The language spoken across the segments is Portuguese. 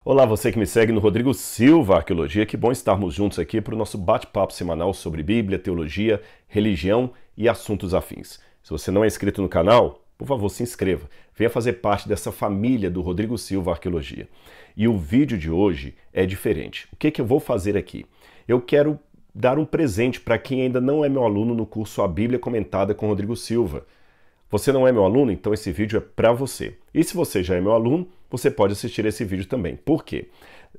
Olá, você que me segue no Rodrigo Silva Arqueologia, que bom estarmos juntos aqui para o nosso bate-papo semanal sobre Bíblia, teologia, religião e assuntos afins. Se você não é inscrito no canal, por favor, se inscreva. Venha fazer parte dessa família do Rodrigo Silva Arqueologia. E o vídeo de hoje é diferente. O que eu vou fazer aqui? Eu quero dar um presente para quem ainda não é meu aluno no curso A Bíblia Comentada com Rodrigo Silva. Você não é meu aluno? Então esse vídeo é para você. E se você já é meu aluno, você pode assistir esse vídeo também. Por quê?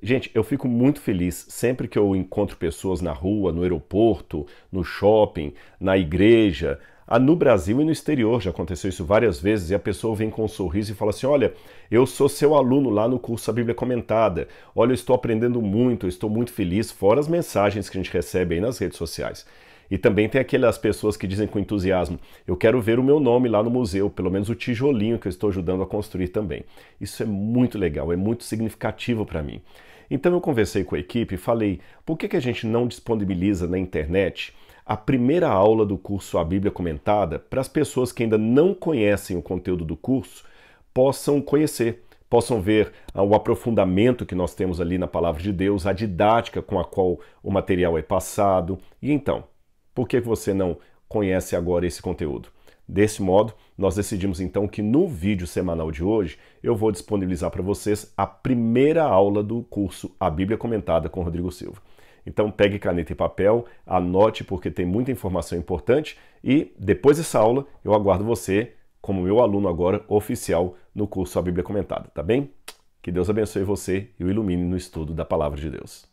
Gente, eu fico muito feliz sempre que eu encontro pessoas na rua, no aeroporto, no shopping, na igreja, no Brasil e no exterior. Já aconteceu isso várias vezes e a pessoa vem com um sorriso e fala assim: olha, eu sou seu aluno lá no curso A Bíblia Comentada. Olha, eu estou aprendendo muito, eu estou muito feliz, fora as mensagens que a gente recebe aí nas redes sociais. E também tem aquelas pessoas que dizem com entusiasmo: eu quero ver o meu nome lá no museu, pelo menos o tijolinho que eu estou ajudando a construir também. Isso é muito legal, é muito significativo para mim. Então eu conversei com a equipe e falei: por que a gente não disponibiliza na internet a primeira aula do curso A Bíblia Comentada para as pessoas que ainda não conhecem o conteúdo do curso possam conhecer, possam ver o aprofundamento que nós temos ali na Palavra de Deus, a didática com a qual o material é passado. E então, por que você não conhece agora esse conteúdo? Desse modo, nós decidimos então que no vídeo semanal de hoje eu vou disponibilizar para vocês a primeira aula do curso A Bíblia Comentada com Rodrigo Silva. Então pegue caneta e papel, anote porque tem muita informação importante e depois dessa aula eu aguardo você como meu aluno agora oficial no curso A Bíblia Comentada, tá bem? Que Deus abençoe você e o ilumine no estudo da Palavra de Deus.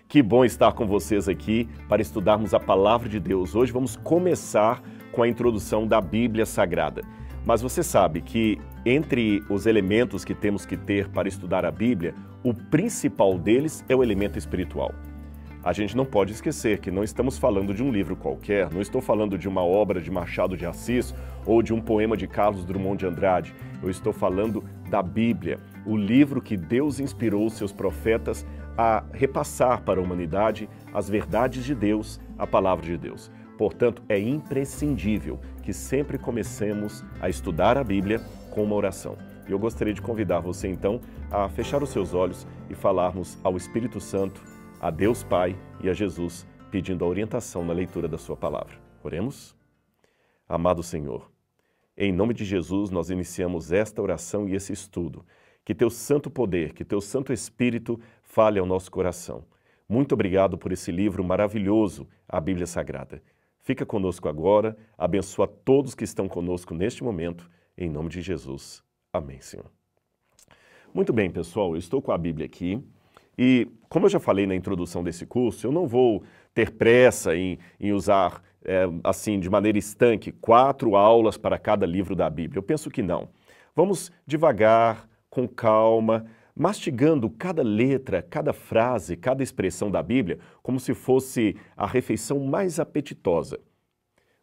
Que bom estar com vocês aqui para estudarmos a Palavra de Deus. Hoje vamos começar com a introdução da Bíblia Sagrada. Mas você sabe que entre os elementos que temos que ter para estudar a Bíblia, o principal deles é o elemento espiritual. A gente não pode esquecer que não estamos falando de um livro qualquer, não estou falando de uma obra de Machado de Assis ou de um poema de Carlos Drummond de Andrade. Eu estou falando da Bíblia, o livro que Deus inspirou seus profetas a repassar para a humanidade as verdades de Deus, a palavra de Deus. Portanto, é imprescindível que sempre comecemos a estudar a Bíblia com uma oração. E eu gostaria de convidar você, então, a fechar os seus olhos e falarmos ao Espírito Santo, a Deus Pai e a Jesus, pedindo a orientação na leitura da sua palavra. Oremos? Amado Senhor, em nome de Jesus nós iniciamos esta oração e esse estudo. Que teu santo poder, que teu santo Espírito fale ao nosso coração. Muito obrigado por esse livro maravilhoso, a Bíblia Sagrada. Fica conosco agora, abençoa todos que estão conosco neste momento, em nome de Jesus. Amém, Senhor. Muito bem, pessoal, eu estou com a Bíblia aqui e, como eu já falei na introdução desse curso, eu não vou ter pressa em usar, assim, de maneira estanque, 4 aulas para cada livro da Bíblia. Eu penso que não. Vamos devagar, com calma, mastigando cada letra, cada frase, cada expressão da Bíblia, como se fosse a refeição mais apetitosa.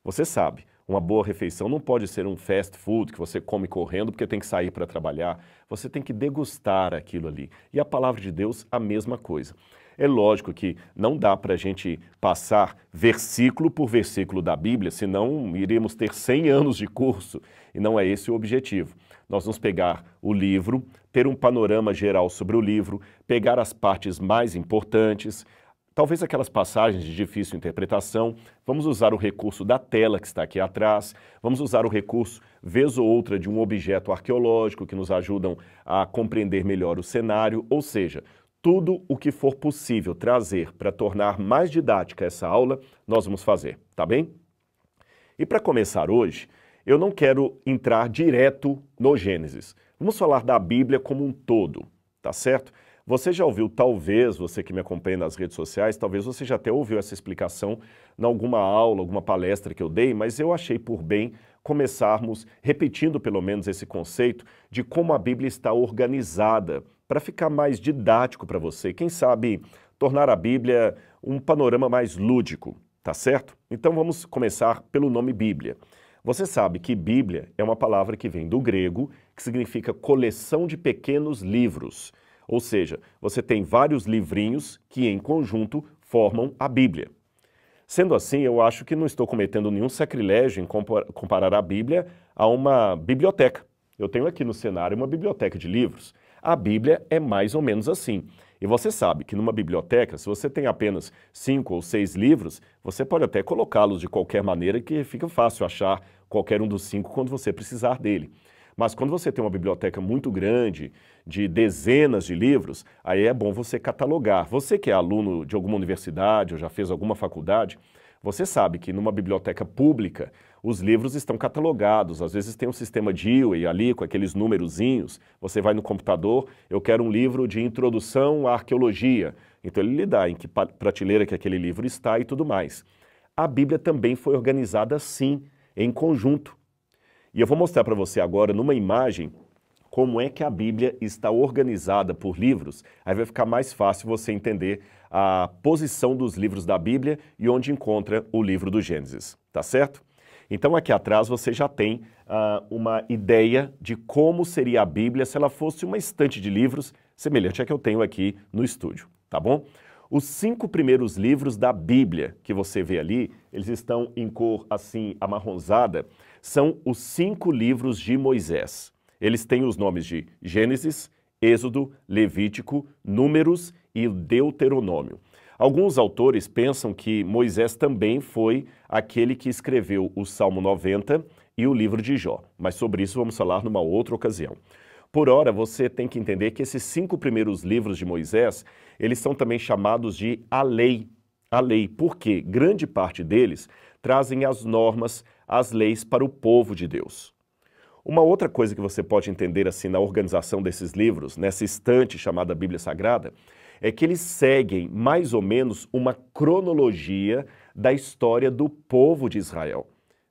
Você sabe, uma boa refeição não pode ser um fast food que você come correndo porque tem que sair para trabalhar. Você tem que degustar aquilo ali. E a palavra de Deus, a mesma coisa. É lógico que não dá para a gente passar versículo por versículo da Bíblia, senão iríamos ter 100 anos de curso, e não é esse o objetivo. Nós vamos pegar o livro, ter um panorama geral sobre o livro, pegar as partes mais importantes, talvez aquelas passagens de difícil interpretação, vamos usar o recurso da tela que está aqui atrás, vamos usar o recurso, vez ou outra, de um objeto arqueológico que nos ajudam a compreender melhor o cenário, ou seja, tudo o que for possível trazer para tornar mais didática essa aula, nós vamos fazer, tá bem? E para começar hoje, eu não quero entrar direto no Gênesis. Vamos falar da Bíblia como um todo, tá certo? Você já ouviu, talvez, você que me acompanha nas redes sociais, talvez você já até ouviu essa explicação em alguma aula, alguma palestra que eu dei, mas eu achei por bem começarmos repetindo pelo menos esse conceito de como a Bíblia está organizada, para ficar mais didático para você, quem sabe tornar a Bíblia um panorama mais lúdico, tá certo? Então vamos começar pelo nome Bíblia. Você sabe que Bíblia é uma palavra que vem do grego, que significa coleção de pequenos livros. Ou seja, você tem vários livrinhos que em conjunto formam a Bíblia. Sendo assim, eu acho que não estou cometendo nenhum sacrilégio em comparar a Bíblia a uma biblioteca. Eu tenho aqui no cenário uma biblioteca de livros. A Bíblia é mais ou menos assim. E você sabe que numa biblioteca, se você tem apenas 5 ou 6 livros, você pode até colocá-los de qualquer maneira que fica fácil achar qualquer um dos 5 quando você precisar dele. Mas quando você tem uma biblioteca muito grande, de dezenas de livros, aí é bom você catalogar. Você que é aluno de alguma universidade ou já fez alguma faculdade, você sabe que numa biblioteca pública os livros estão catalogados, às vezes tem um sistema Dewey ali com aqueles numerozinhos, você vai no computador, eu quero um livro de introdução à arqueologia, então ele lhe dá em que prateleira que aquele livro está e tudo mais. A Bíblia também foi organizada assim, em conjunto. E eu vou mostrar para você agora numa imagem como é que a Bíblia está organizada por livros, aí vai ficar mais fácil você entender a posição dos livros da Bíblia e onde encontra o livro do Gênesis, tá certo? Então aqui atrás você já tem uma ideia de como seria a Bíblia se ela fosse uma estante de livros semelhante à que eu tenho aqui no estúdio, tá bom? Os 5 primeiros livros da Bíblia que você vê ali, eles estão em cor assim amarronzada, são os 5 livros de Moisés. Eles têm os nomes de Gênesis, Êxodo, Levítico, Números e Deuteronômio. Alguns autores pensam que Moisés também foi aquele que escreveu o Salmo 90 e o livro de Jó, mas sobre isso vamos falar numa outra ocasião. Por ora, você tem que entender que esses 5 primeiros livros de Moisés, eles são também chamados de a lei. A lei, porque grande parte deles trazem as normas, as leis para o povo de Deus. Uma outra coisa que você pode entender assim na organização desses livros, nessa estante chamada Bíblia Sagrada, é que eles seguem mais ou menos uma cronologia da história do povo de Israel.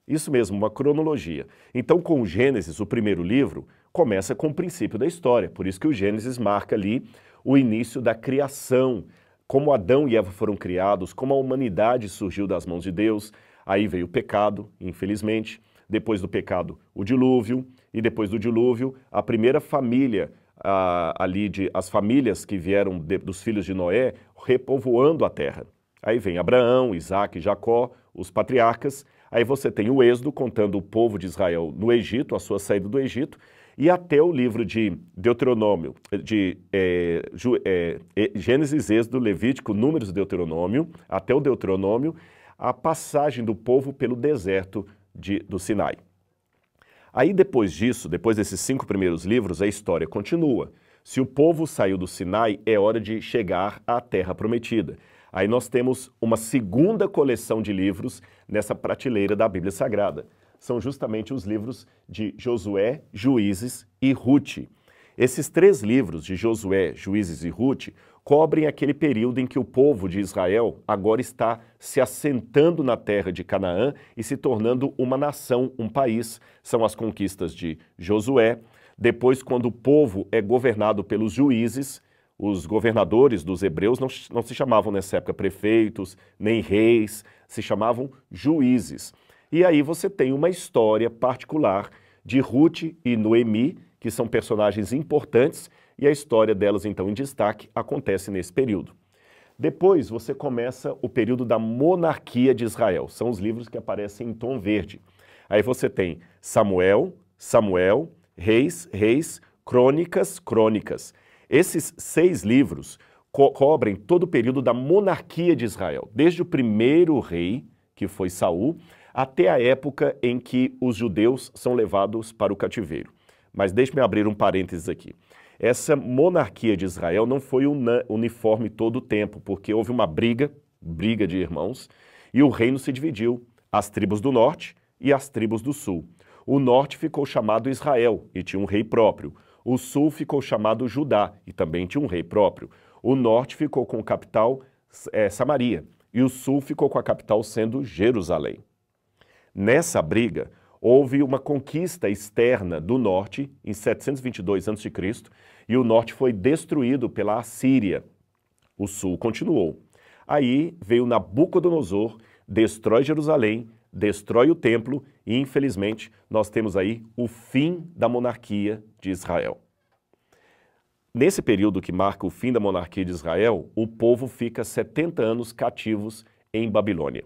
Isso mesmo, uma cronologia. Então, com o Gênesis, o primeiro livro, começa com o princípio da história. Por isso que o Gênesis marca ali o início da criação, como Adão e Eva foram criados, como a humanidade surgiu das mãos de Deus. Aí veio o pecado, infelizmente. Depois do pecado, o dilúvio, e depois do dilúvio, a primeira família, as famílias que vieram dos filhos de Noé, repovoando a terra. Aí vem Abraão, Isaac, Jacó, os patriarcas. Aí você tem o Êxodo, contando o povo de Israel no Egito, a sua saída do Egito, e até o livro de Deuteronômio, Gênesis, Êxodo, Levítico, Números e Deuteronômio, até o Deuteronômio, a passagem do povo pelo deserto do Sinai. Aí depois disso, depois desses 5 primeiros livros, a história continua. Se o povo saiu do Sinai, é hora de chegar à Terra Prometida. Aí nós temos uma segunda coleção de livros nessa prateleira da Bíblia Sagrada. São justamente os livros de Josué, Juízes e Rute. Esses 3 livros de Josué, Juízes e Rute cobrem aquele período em que o povo de Israel agora está se assentando na terra de Canaã e se tornando uma nação, um país. São as conquistas de Josué. Depois, quando o povo é governado pelos juízes, os governadores dos hebreus não se chamavam nessa época prefeitos, nem reis, se chamavam juízes. E aí você tem uma história particular de Rute e Noemi, que são personagens importantes, e a história delas, então, em destaque, acontece nesse período. Depois, você começa o período da monarquia de Israel. São os livros que aparecem em tom verde. Aí você tem Samuel, Reis, Crônicas. Esses 6 livros cobrem todo o período da monarquia de Israel, desde o primeiro rei, que foi Saul, até a época em que os judeus são levados para o cativeiro. Mas deixe-me abrir um parênteses aqui. Essa monarquia de Israel não foi uniforme todo o tempo, porque houve uma briga de irmãos, e o reino se dividiu, as tribos do norte e as tribos do sul. O norte ficou chamado Israel e tinha um rei próprio. O sul ficou chamado Judá e também tinha um rei próprio. O norte ficou com a capital Samaria e o sul ficou com a capital sendo Jerusalém. Nessa briga, houve uma conquista externa do norte em 722 a.C. e o norte foi destruído pela Assíria. O sul continuou. Aí veio Nabucodonosor, destrói Jerusalém, destrói o templo e, infelizmente, nós temos aí o fim da monarquia de Israel. Nesse período que marca o fim da monarquia de Israel, o povo fica 70 anos cativos em Babilônia.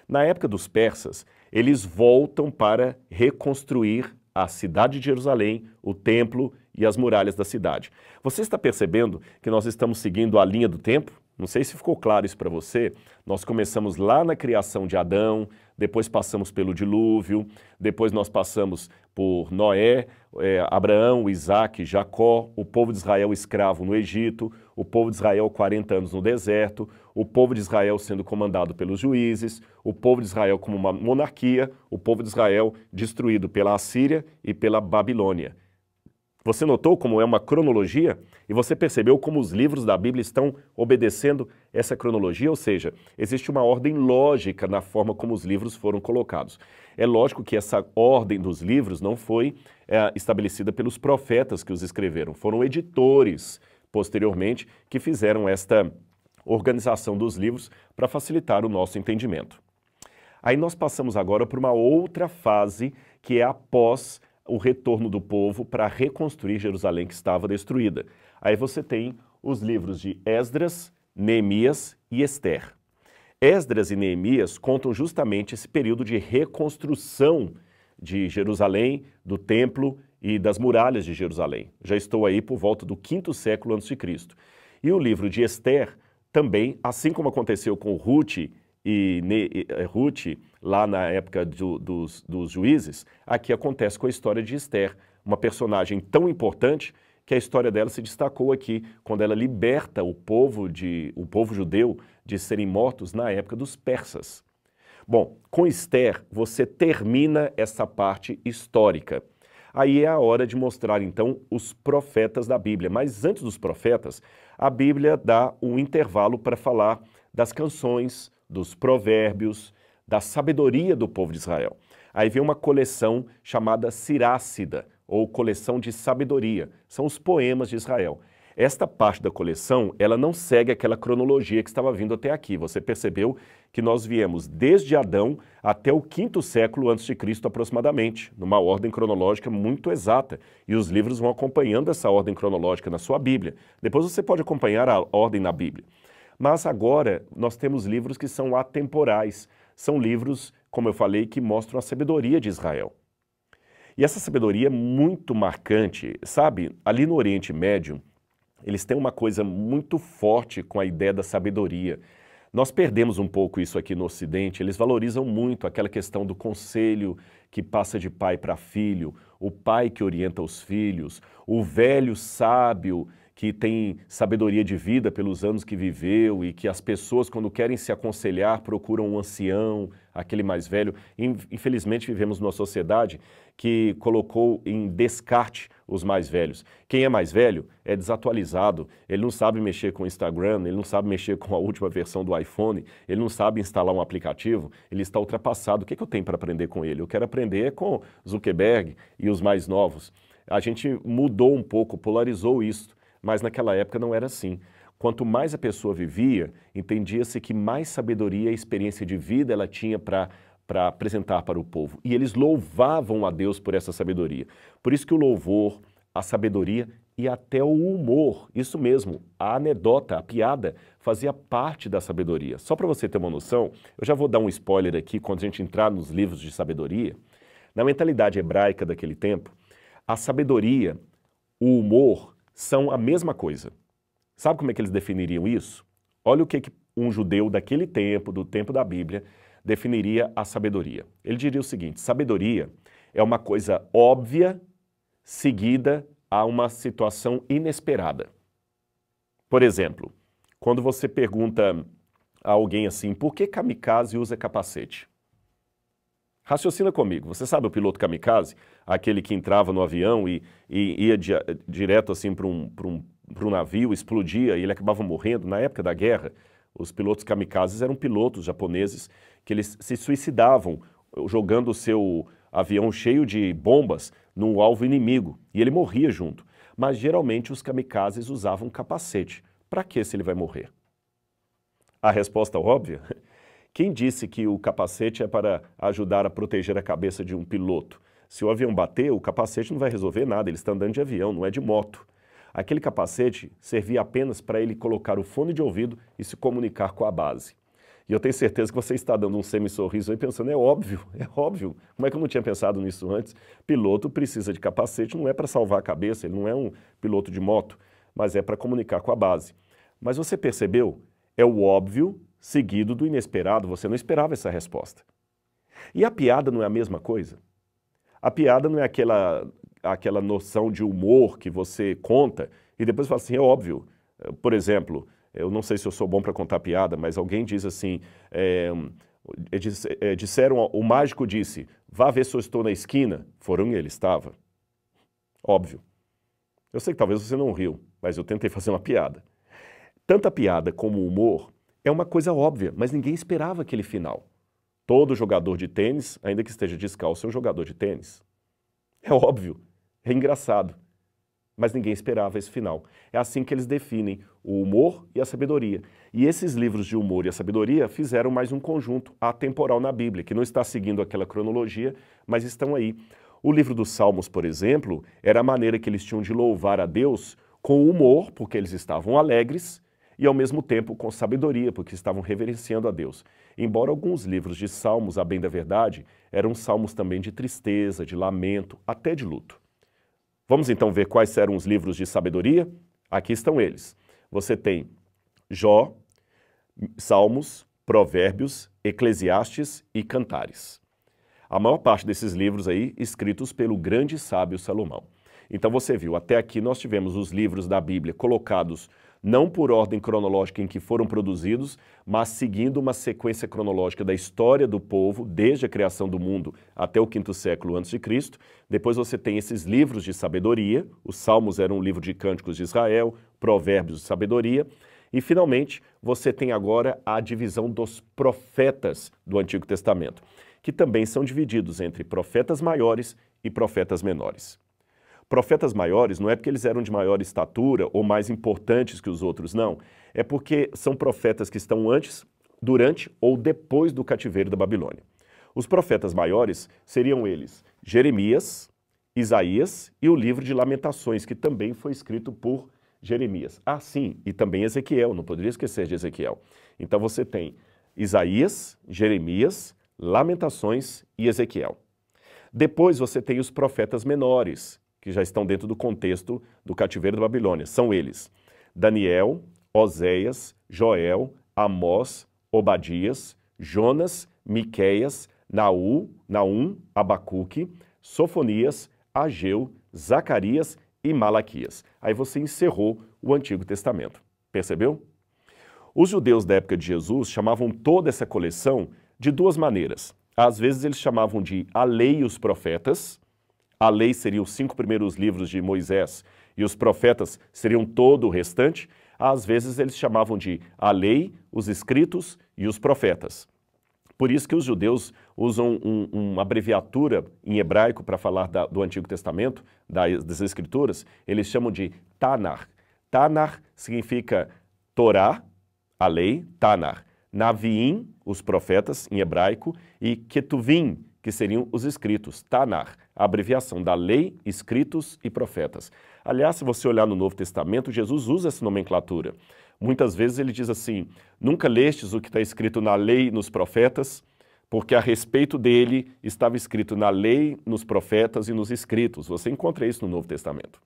Na época dos persas, eles voltam para reconstruir a cidade de Jerusalém, o templo e as muralhas da cidade. Você está percebendo que nós estamos seguindo a linha do tempo? Não sei se ficou claro isso para você. Nós começamos lá na criação de Adão, depois passamos pelo dilúvio, depois nós passamos por Noé, Abraão, Isaac, Jacó, o povo de Israel escravo no Egito, o povo de Israel 40 anos no deserto, o povo de Israel sendo comandado pelos juízes, o povo de Israel como uma monarquia, o povo de Israel destruído pela Assíria e pela Babilônia. Você notou como é uma cronologia? E você percebeu como os livros da Bíblia estão obedecendo essa cronologia? Ou seja, existe uma ordem lógica na forma como os livros foram colocados. É lógico que essa ordem dos livros não foi estabelecida pelos profetas que os escreveram. Foram editores, posteriormente, que fizeram esta organização dos livros para facilitar o nosso entendimento. Aí nós passamos agora para uma outra fase, que é após o retorno do povo para reconstruir Jerusalém que estava destruída. Aí você tem os livros de Esdras, Neemias e Ester. Esdras e Neemias contam justamente esse período de reconstrução de Jerusalém, do templo e das muralhas de Jerusalém. Já estou aí por volta do 5º século a.C. E o livro de Ester também, assim como aconteceu com Ruth lá na época dos juízes, aqui acontece com a história de Ester, uma personagem tão importante que a história dela se destacou aqui, quando ela liberta o povo judeu de serem mortos na época dos persas. Bom, com Ester você termina essa parte histórica. Aí é a hora de mostrar, então, os profetas da Bíblia. Mas antes dos profetas, a Bíblia dá um intervalo para falar das canções, dos provérbios, da sabedoria do povo de Israel. Aí vem uma coleção chamada Sirácida, ou coleção de sabedoria. São os poemas de Israel. Esta parte da coleção, ela não segue aquela cronologia que estava vindo até aqui. Você percebeu que nós viemos desde Adão até o 5º século a.C. aproximadamente, numa ordem cronológica muito exata. E os livros vão acompanhando essa ordem cronológica na sua Bíblia. Depois você pode acompanhar a ordem na Bíblia. Mas agora nós temos livros que são atemporais. São livros, como eu falei, que mostram a sabedoria de Israel. E essa sabedoria é muito marcante. Sabe, ali no Oriente Médio, eles têm uma coisa muito forte com a ideia da sabedoria. Nós perdemos um pouco isso aqui no Ocidente. Eles valorizam muito aquela questão do conselho que passa de pai para filho, o pai que orienta os filhos, o velho sábio que tem sabedoria de vida pelos anos que viveu e que as pessoas, quando querem se aconselhar, procuram um ancião, aquele mais velho. Infelizmente, vivemos numa sociedade que colocou em descarte os mais velhos. Quem é mais velho é desatualizado, ele não sabe mexer com o Instagram, ele não sabe mexer com a última versão do iPhone, ele não sabe instalar um aplicativo, ele está ultrapassado. O que eu tenho para aprender com ele? Eu quero aprender com Zuckerberg e os mais novos. A gente mudou um pouco, polarizou isso. Mas naquela época não era assim. Quanto mais a pessoa vivia, entendia-se que mais sabedoria e experiência de vida ela tinha para apresentar para o povo. E eles louvavam a Deus por essa sabedoria. Por isso que o louvor, a sabedoria e até o humor, isso mesmo, a anedota, a piada, fazia parte da sabedoria. Só para você ter uma noção, eu já vou dar um spoiler aqui quando a gente entrar nos livros de sabedoria. Na mentalidade hebraica daquele tempo, a sabedoria, o humor, são a mesma coisa. Sabe como é que eles definiriam isso? Olha o que um judeu daquele tempo, do tempo da Bíblia, definiria a sabedoria. Ele diria o seguinte: sabedoria é uma coisa óbvia seguida a uma situação inesperada. Por exemplo, quando você pergunta a alguém assim, por que kamikaze usa capacete? Raciocina comigo, você sabe o piloto kamikaze? Aquele que entrava no avião e ia direto assim para um navio, explodia e ele acabava morrendo. Na época da guerra, os pilotos kamikazes eram pilotos japoneses que eles se suicidavam jogando o seu avião cheio de bombas no alvo inimigo e ele morria junto. Mas geralmente os kamikazes usavam capacete. Para que se ele vai morrer? A resposta óbvia? Quem disse que o capacete é para ajudar a proteger a cabeça de um piloto? Se o avião bater, o capacete não vai resolver nada, ele está andando de avião, não é de moto. Aquele capacete servia apenas para ele colocar o fone de ouvido e se comunicar com a base. E eu tenho certeza que você está dando um semi-sorriso aí pensando, é óbvio. Como é que eu não tinha pensado nisso antes? Piloto precisa de capacete, não é para salvar a cabeça, ele não é um piloto de moto, mas é para comunicar com a base. Mas você percebeu? É o óbvio seguido do inesperado, você não esperava essa resposta. E a piada não é a mesma coisa? A piada não é aquela noção de humor que você conta e depois fala assim, é óbvio. Por exemplo, eu não sei se eu sou bom para contar piada, mas alguém diz assim, disseram, o mágico disse, vá ver se eu estou na esquina. Foram e ele estava. Óbvio. Eu sei que talvez você não riu, mas eu tentei fazer uma piada. Tanto a piada como o humor é uma coisa óbvia, mas ninguém esperava aquele final. Todo jogador de tênis, ainda que esteja descalço, é um jogador de tênis. É óbvio, é engraçado, mas ninguém esperava esse final. É assim que eles definem o humor e a sabedoria. E esses livros de humor e a sabedoria fizeram mais um conjunto atemporal na Bíblia, que não está seguindo aquela cronologia, mas estão aí. O livro dos Salmos, por exemplo, era a maneira que eles tinham de louvar a Deus com humor, porque eles estavam alegres, e ao mesmo tempo com sabedoria, porque estavam reverenciando a Deus. Embora alguns livros de salmos, a bem da verdade, eram salmos também de tristeza, de lamento, até de luto. Vamos então ver quais eram os livros de sabedoria? Aqui estão eles. Você tem Jó, Salmos, Provérbios, Eclesiastes e Cantares. A maior parte desses livros aí escritos pelo grande sábio Salomão. Então você viu, até aqui nós tivemos os livros da Bíblia colocados não por ordem cronológica em que foram produzidos, mas seguindo uma sequência cronológica da história do povo, desde a criação do mundo até o 5º século a.C. Depois você tem esses livros de sabedoria, os Salmos eram um livro de cânticos de Israel, Provérbios de sabedoria, e finalmente você tem agora a divisão dos profetas do Antigo Testamento, que também são divididos entre profetas maiores e profetas menores. Profetas maiores não é porque eles eram de maior estatura ou mais importantes que os outros, não. É porque são profetas que estão antes, durante ou depois do cativeiro da Babilônia. Os profetas maiores seriam eles Jeremias, Isaías e o livro de Lamentações, que também foi escrito por Jeremias. Ah, sim, e também Ezequiel, não poderia esquecer de Ezequiel. Então você tem Isaías, Jeremias, Lamentações e Ezequiel. Depois você tem os profetas menores, que já estão dentro do contexto do cativeiro da Babilônia. São eles: Daniel, Oséias, Joel, Amós, Obadias, Jonas, Miqueias, Naum, Abacuque, Sofonias, Ageu, Zacarias e Malaquias. Aí você encerrou o Antigo Testamento. Percebeu? Os judeus da época de Jesus chamavam toda essa coleção de duas maneiras. Às vezes eles chamavam de a lei e os profetas. A lei seria os 5 primeiros livros de Moisés e os profetas seriam todo o restante. Às vezes eles chamavam de a lei, os escritos e os profetas. Por isso que os judeus usam uma abreviatura em hebraico para falar do Antigo Testamento, das Escrituras. Eles chamam de Tanar. Tanar significa Torá, a lei, Tanar. Naviim, os profetas, em hebraico, e Ketuvim, que seriam os escritos, Tanar, a abreviação da lei, escritos e profetas. Aliás, se você olhar no Novo Testamento, Jesus usa essa nomenclatura. Muitas vezes ele diz assim, nunca lestes o que está escrito na lei e nos profetas, porque a respeito dele estava escrito na lei, nos profetas e nos escritos. Você encontra isso no Novo Testamento.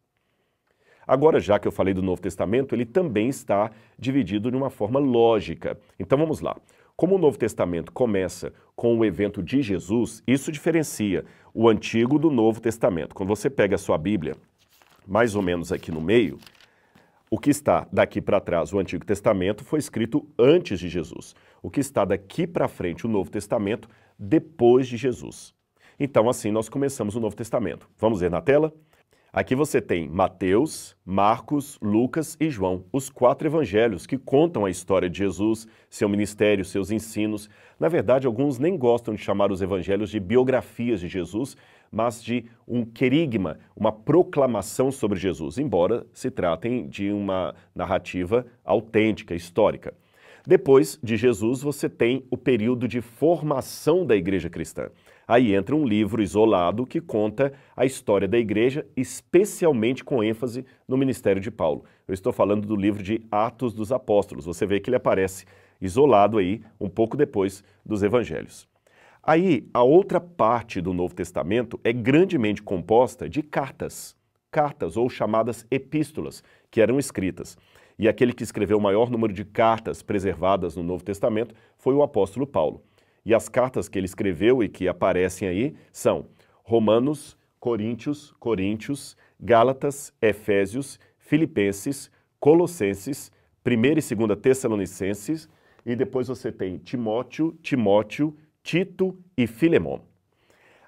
Agora, já que eu falei do Novo Testamento, ele também está dividido de uma forma lógica. Então vamos lá. Como o Novo Testamento começa com o evento de Jesus, isso diferencia o Antigo do Novo Testamento. Quando você pega a sua Bíblia, mais ou menos aqui no meio, o que está daqui para trás, o Antigo Testamento, foi escrito antes de Jesus. O que está daqui para frente, o Novo Testamento, depois de Jesus. Então, assim, nós começamos o Novo Testamento. Vamos ver na tela? Aqui você tem Mateus, Marcos, Lucas e João, os 4 evangelhos que contam a história de Jesus, seu ministério, seus ensinos. Na verdade, alguns nem gostam de chamar os evangelhos de biografias de Jesus, mas de um querigma, uma proclamação sobre Jesus, embora se tratem de uma narrativa autêntica, histórica. Depois de Jesus, você tem o período de formação da igreja cristã. Aí entra um livro isolado que conta a história da igreja, especialmente com ênfase no ministério de Paulo. Eu estou falando do livro de Atos dos Apóstolos. Você vê que ele aparece isolado aí um pouco depois dos evangelhos. Aí, a outra parte do Novo Testamento é grandemente composta de cartas, cartas ou chamadas epístolas, que eram escritas. E aquele que escreveu o maior número de cartas preservadas no Novo Testamento foi o apóstolo Paulo. E as cartas que ele escreveu e que aparecem aí são Romanos, Coríntios, Gálatas, Efésios, Filipenses, Colossenses, 1ª e 2ª Tessalonicenses, e depois você tem Timóteo, Tito e Filemon.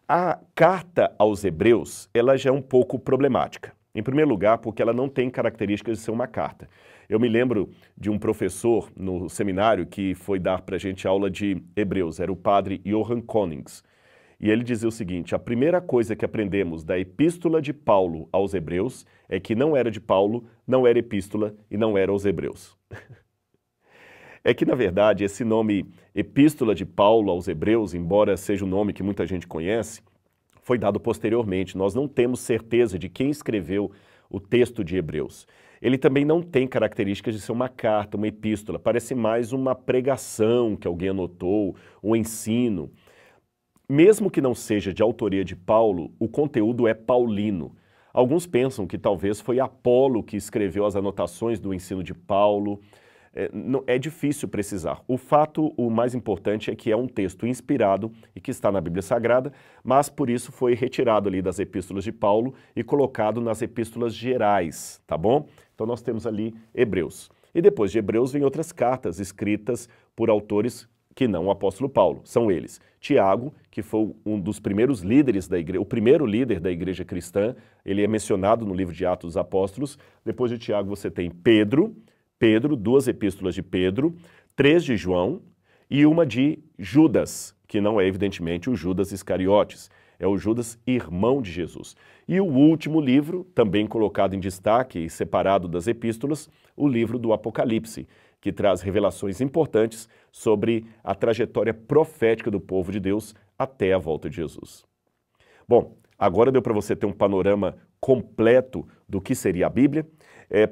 A carta aos Hebreus, ela já é um pouco problemática. Em primeiro lugar, porque ela não tem características de ser uma carta. Eu me lembro de um professor no seminário que foi dar para a gente aula de Hebreus, era o padre Johann Konings. E ele dizia o seguinte: a primeira coisa que aprendemos da epístola de Paulo aos Hebreus é que não era de Paulo, não era epístola e não era aos Hebreus. É que, na verdade, esse nome Epístola de Paulo aos Hebreus, embora seja um nome que muita gente conhece, foi dado posteriormente. Nós não temos certeza de quem escreveu o texto de Hebreus. Ele também não tem características de ser uma carta, uma epístola. Parece mais uma pregação que alguém anotou, um ensino. Mesmo que não seja de autoria de Paulo, o conteúdo é paulino. Alguns pensam que talvez foi Apolo que escreveu as anotações do ensino de Paulo. É difícil precisar. O mais importante é que é um texto inspirado e que está na Bíblia Sagrada, mas por isso foi retirado ali das epístolas de Paulo e colocado nas epístolas gerais, tá bom? Então nós temos ali Hebreus. E depois de Hebreus vem outras cartas escritas por autores que não o apóstolo Paulo. São eles: Tiago, que foi um dos primeiros líderes da igreja, o primeiro líder da igreja cristã, ele é mencionado no livro de Atos dos Apóstolos. Depois de Tiago você tem Pedro, 2 epístolas de Pedro, 3 de João e uma de Judas, que não é evidentemente o Judas Iscariotes, é o Judas, irmão de Jesus. E o último livro, também colocado em destaque e separado das epístolas, o livro do Apocalipse, que traz revelações importantes sobre a trajetória profética do povo de Deus até a volta de Jesus. Bom, agora deu para você ter um panorama completo do que seria a Bíblia.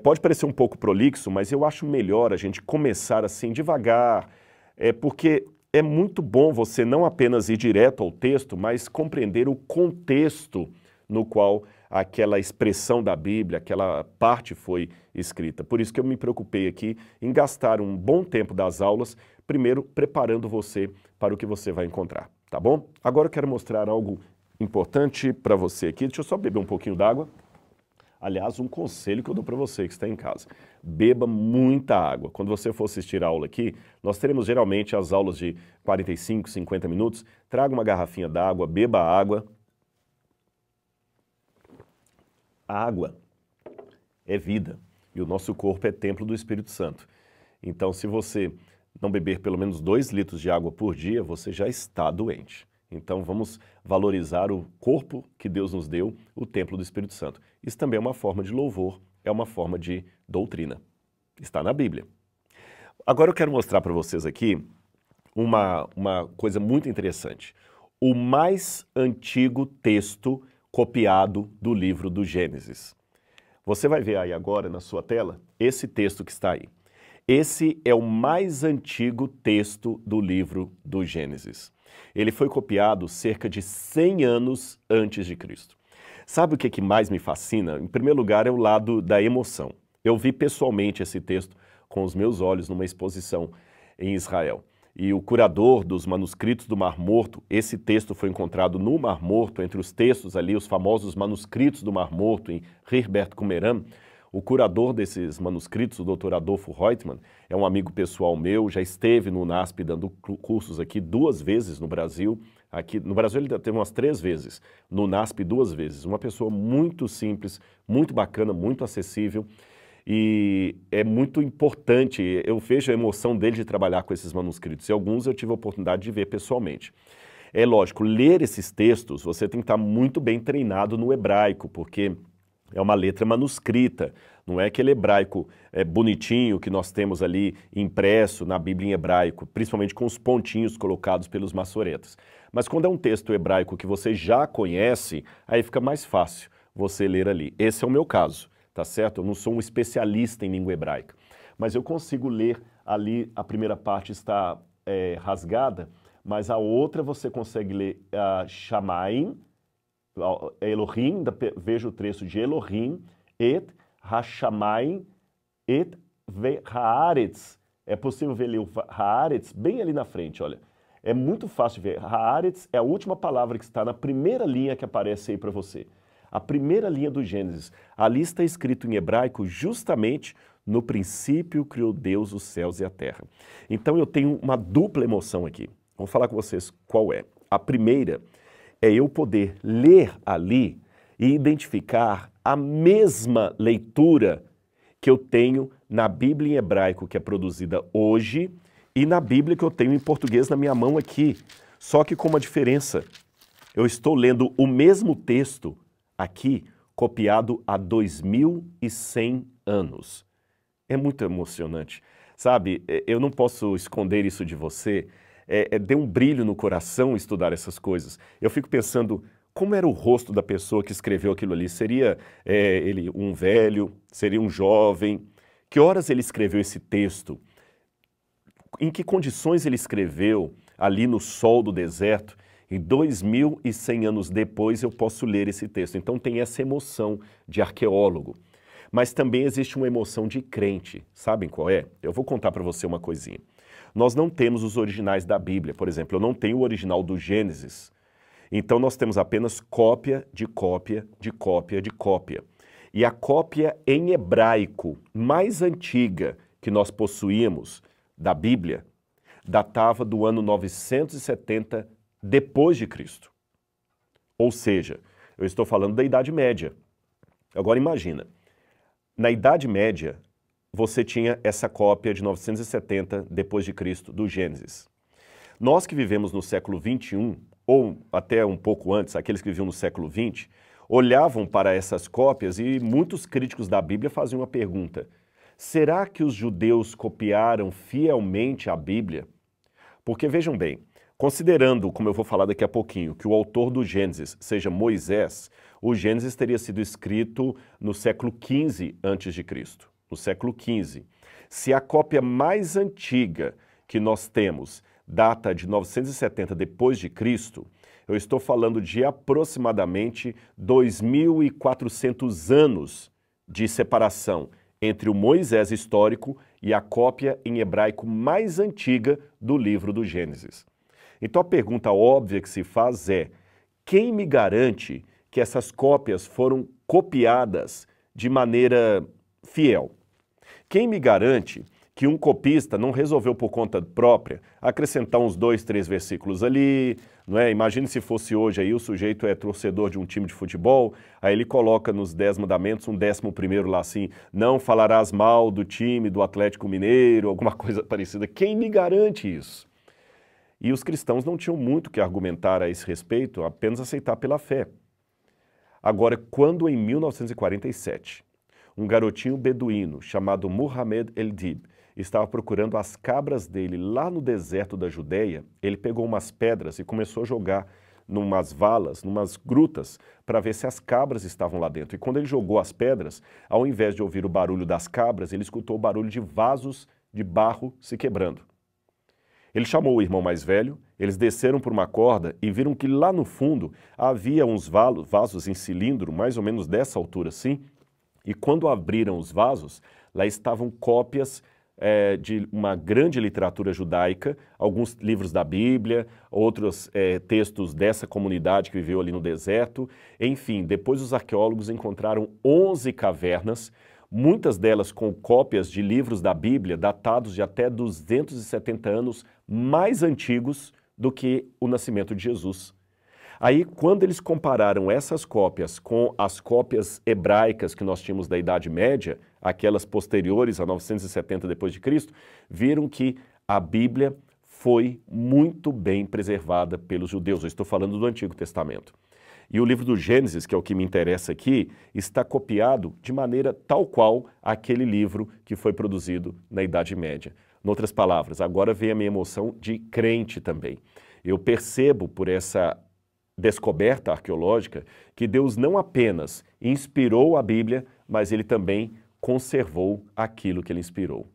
Pode parecer um pouco prolixo, mas eu acho melhor a gente começar assim devagar, porque é muito bom você não apenas ir direto ao texto, mas compreender o contexto no qual aquela expressão da Bíblia, aquela parte foi escrita. Por isso que eu me preocupei aqui em gastar um bom tempo das aulas, primeiro preparando você para o que você vai encontrar, tá bom? Agora eu quero mostrar algo importante para você aqui. Deixa eu só beber um pouquinho d'água. Aliás, um conselho que eu dou para você que está em casa: beba muita água. Quando você for assistir a aula aqui, nós teremos geralmente as aulas de 45, 50 minutos. Traga uma garrafinha d'água, beba água. A água é vida e o nosso corpo é templo do Espírito Santo. Então, se você não beber pelo menos 2 litros de água por dia, você já está doente. Então vamos valorizar o corpo que Deus nos deu, o templo do Espírito Santo. Isso também é uma forma de louvor, é uma forma de doutrina. Está na Bíblia. Agora eu quero mostrar para vocês aqui uma coisa muito interessante. O mais antigo texto copiado do livro do Gênesis. Você vai ver aí agora na sua tela esse texto que está aí. Esse é o mais antigo texto do livro do Gênesis. Ele foi copiado cerca de 100 anos antes de Cristo. Sabe o que mais me fascina? Em primeiro lugar, é o lado da emoção. Eu vi pessoalmente esse texto com os meus olhos numa exposição em Israel. E o curador dos manuscritos do Mar Morto, esse texto foi encontrado no Mar Morto, entre os textos ali, os famosos manuscritos do Mar Morto, em Herbert Qumran. O curador desses manuscritos, o Dr. Adolfo Reutemann, é um amigo pessoal meu, já esteve no UNASP dando cursos aqui 2 vezes no Brasil. Aqui no Brasil ele teve umas 3 vezes, no UNASP 2 vezes. Uma pessoa muito simples, muito bacana, muito acessível. E é muito importante, eu vejo a emoção dele de trabalhar com esses manuscritos. E alguns eu tive a oportunidade de ver pessoalmente. É lógico, ler esses textos, você tem que estar muito bem treinado no hebraico, porque é uma letra manuscrita, não é aquele hebraico bonitinho que nós temos ali impresso na Bíblia em hebraico, principalmente com os pontinhos colocados pelos maçoretas. Mas quando é um texto hebraico que você já conhece, aí fica mais fácil você ler ali. Esse é o meu caso, tá certo? Eu não sou um especialista em língua hebraica. mas eu consigo ler ali, a primeira parte está rasgada, mas a outra você consegue ler Shamayim, Elohim, veja o trecho de Elohim, et Hashamayim, et Haaretz. É possível ver ali o Haaretz bem ali na frente, olha. É muito fácil de ver. Haaretz é a última palavra que está na primeira linha que aparece aí para você. A primeira linha do Gênesis. Ali está escrito em hebraico justamente: no princípio criou Deus os céus e a terra. Então eu tenho uma dupla emoção aqui. Vou falar com vocês qual é. A primeira é eu poder ler ali e identificar a mesma leitura que eu tenho na Bíblia em hebraico que é produzida hoje e na Bíblia que eu tenho em português na minha mão aqui. Só que com uma diferença. Eu estou lendo o mesmo texto aqui, copiado há 2100 anos. É muito emocionante. Sabe, eu não posso esconder isso de você. Deu um brilho no coração estudar essas coisas. Eu fico pensando, como era o rosto da pessoa que escreveu aquilo ali? Seria ele um velho? Seria um jovem? Que horas ele escreveu esse texto? Em que condições ele escreveu ali no sol do deserto? E 2100 anos depois eu posso ler esse texto. Então tem essa emoção de arqueólogo. Mas também existe uma emoção de crente. Sabem qual é? Eu vou contar para você uma coisinha. Nós não temos os originais da Bíblia. Por exemplo, eu não tenho o original do Gênesis. Então nós temos apenas cópia de cópia de cópia de cópia. E a cópia em hebraico mais antiga que nós possuímos da Bíblia datava do ano 970 depois de Cristo. Ou seja, eu estou falando da Idade Média. Agora imagina, na Idade Média você tinha essa cópia de 970 depois de Cristo do Gênesis. Nós que vivemos no século 21, ou até um pouco antes, aqueles que viviam no século 20, olhavam para essas cópias e muitos críticos da Bíblia faziam uma pergunta: será que os judeus copiaram fielmente a Bíblia? Porque vejam bem, considerando, como eu vou falar daqui a pouquinho, que o autor do Gênesis seja Moisés, o Gênesis teria sido escrito no século XV a.C., no século XV. Se a cópia mais antiga que nós temos data de 970 depois de Cristo, eu estou falando de aproximadamente 2.400 anos de separação entre o Moisés histórico e a cópia em hebraico mais antiga do livro do Gênesis. Então a pergunta óbvia que se faz é: quem me garante que essas cópias foram copiadas de maneira fiel? Quem me garante que um copista não resolveu por conta própria acrescentar uns 2, 3 versículos ali, não é? Imagine se fosse hoje aí o sujeito é torcedor de um time de futebol, aí ele coloca nos 10 mandamentos um 11º lá assim: não falarás mal do time do Atlético Mineiro, alguma coisa parecida. Quem me garante isso? E os cristãos não tinham muito que argumentar a esse respeito, apenas aceitar pela fé. Agora, quando em 1947, um garotinho beduíno chamado Muhammad el-Dib estava procurando as cabras dele lá no deserto da Judéia, ele pegou umas pedras e começou a jogar numas valas, numas grutas, para ver se as cabras estavam lá dentro. E quando ele jogou as pedras, ao invés de ouvir o barulho das cabras, ele escutou o barulho de vasos de barro se quebrando. Ele chamou o irmão mais velho, eles desceram por uma corda e viram que lá no fundo havia uns vasos em cilindro, mais ou menos dessa altura assim, e quando abriram os vasos, lá estavam cópias de uma grande literatura judaica, alguns livros da Bíblia, outros textos dessa comunidade que viveu ali no deserto. Enfim, depois os arqueólogos encontraram 11 cavernas, muitas delas com cópias de livros da Bíblia datados de até 270 anos mais antigos do que o nascimento de Jesus. Aí, quando eles compararam essas cópias com as cópias hebraicas que nós tínhamos da Idade Média, aquelas posteriores a 970 depois de Cristo, viram que a Bíblia foi muito bem preservada pelos judeus. Eu estou falando do Antigo Testamento. E o livro do Gênesis, que é o que me interessa aqui, está copiado de maneira tal qual aquele livro que foi produzido na Idade Média. Em outras palavras, agora vem a minha emoção de crente também. Eu percebo por essa descoberta arqueológica que Deus não apenas inspirou a Bíblia, mas Ele também conservou aquilo que Ele inspirou.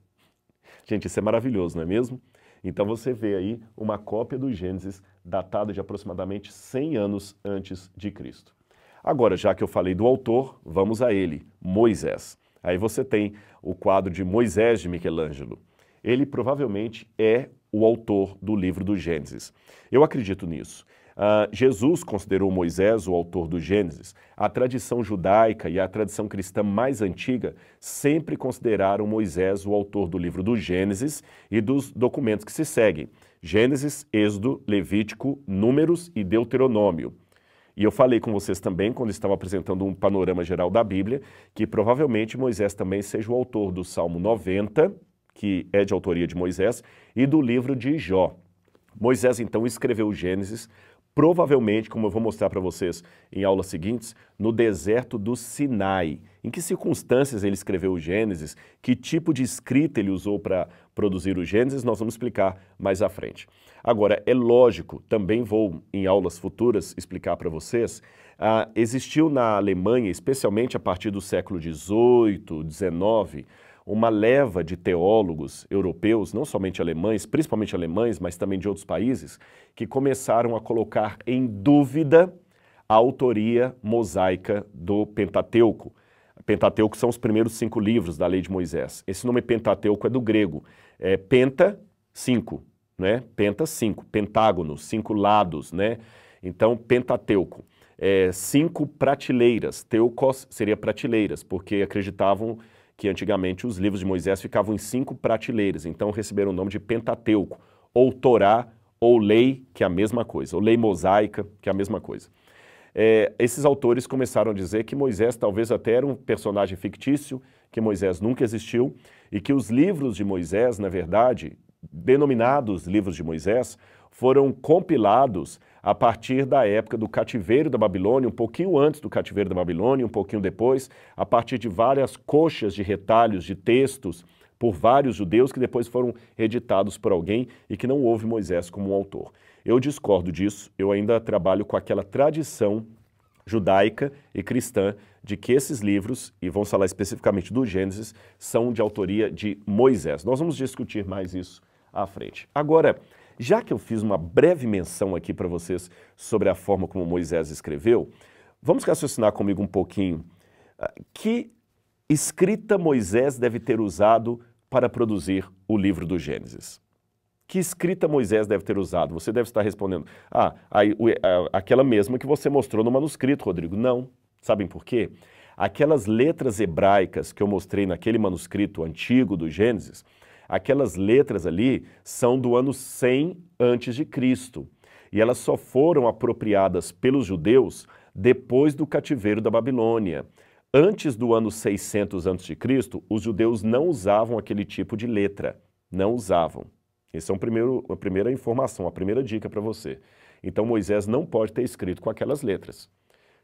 Gente, isso é maravilhoso, não é mesmo? Então você vê aí uma cópia do Gênesis datada de aproximadamente 100 anos antes de Cristo. Agora, já que eu falei do autor, vamos a ele, Moisés. Aí você tem o quadro de Moisés de Michelangelo. Ele provavelmente é o autor do livro do Gênesis. Eu acredito nisso. Jesus considerou Moisés o autor do Gênesis. A tradição judaica e a tradição cristã mais antiga sempre consideraram Moisés o autor do livro do Gênesis e dos documentos que se seguem. Gênesis, Êxodo, Levítico, Números e Deuteronômio. E eu falei com vocês também, quando estava apresentando um panorama geral da Bíblia, que provavelmente Moisés também seja o autor do Salmo 90, que é de autoria de Moisés, e do livro de Jó. Moisés, então, escreveu o Gênesis, provavelmente, como eu vou mostrar para vocês em aulas seguintes, no deserto do Sinai. Em que circunstâncias ele escreveu o Gênesis, que tipo de escrita ele usou para produzir o Gênesis, nós vamos explicar mais à frente. Agora, é lógico, também vou em aulas futuras explicar para vocês, existiu na Alemanha, especialmente a partir do século XVIII, XIX, uma leva de teólogos europeus, não somente alemães, principalmente alemães, mas também de outros países, que começaram a colocar em dúvida a autoria mosaica do Pentateuco. Pentateuco são os primeiros 5 livros da lei de Moisés. Esse nome Pentateuco é do grego. Penta, 5, né? Penta, 5. Pentágono, 5 lados, né? Então, Pentateuco. 5 prateleiras. Teukos seria prateleiras, porque acreditavam que antigamente os livros de Moisés ficavam em 5 prateleiras, então receberam o nome de Pentateuco, ou Torá, ou lei, que é a mesma coisa, ou lei mosaica, que é a mesma coisa. Esses autores começaram a dizer que Moisés talvez até era um personagem fictício, que Moisés nunca existiu, e que os livros de Moisés, na verdade, denominados livros de Moisés, foram compilados a partir da época do cativeiro da Babilônia, um pouquinho antes do cativeiro da Babilônia, um pouquinho depois, a partir de várias coxas de retalhos de textos por vários judeus que depois foram editados por alguém e que não houve Moisés como um autor. Eu discordo disso, eu ainda trabalho com aquela tradição judaica e cristã de que esses livros, e vamos falar especificamente do Gênesis, são de autoria de Moisés. Nós vamos discutir mais isso à frente. Agora, já que eu fiz uma breve menção aqui para vocês sobre a forma como Moisés escreveu, vamos raciocinar comigo um pouquinho. Que escrita Moisés deve ter usado para produzir o livro do Gênesis? Que escrita Moisés deve ter usado? Você deve estar respondendo, aquela mesma que você mostrou no manuscrito, Rodrigo. Não. Sabem por quê? Aquelas letras hebraicas que eu mostrei naquele manuscrito antigo do Gênesis, aquelas letras ali são do ano 100 a.C. e elas só foram apropriadas pelos judeus depois do cativeiro da Babilônia. Antes do ano 600 a.C., os judeus não usavam aquele tipo de letra, não usavam. Essa é a primeira informação, a primeira dica para você. Então Moisés não pode ter escrito com aquelas letras.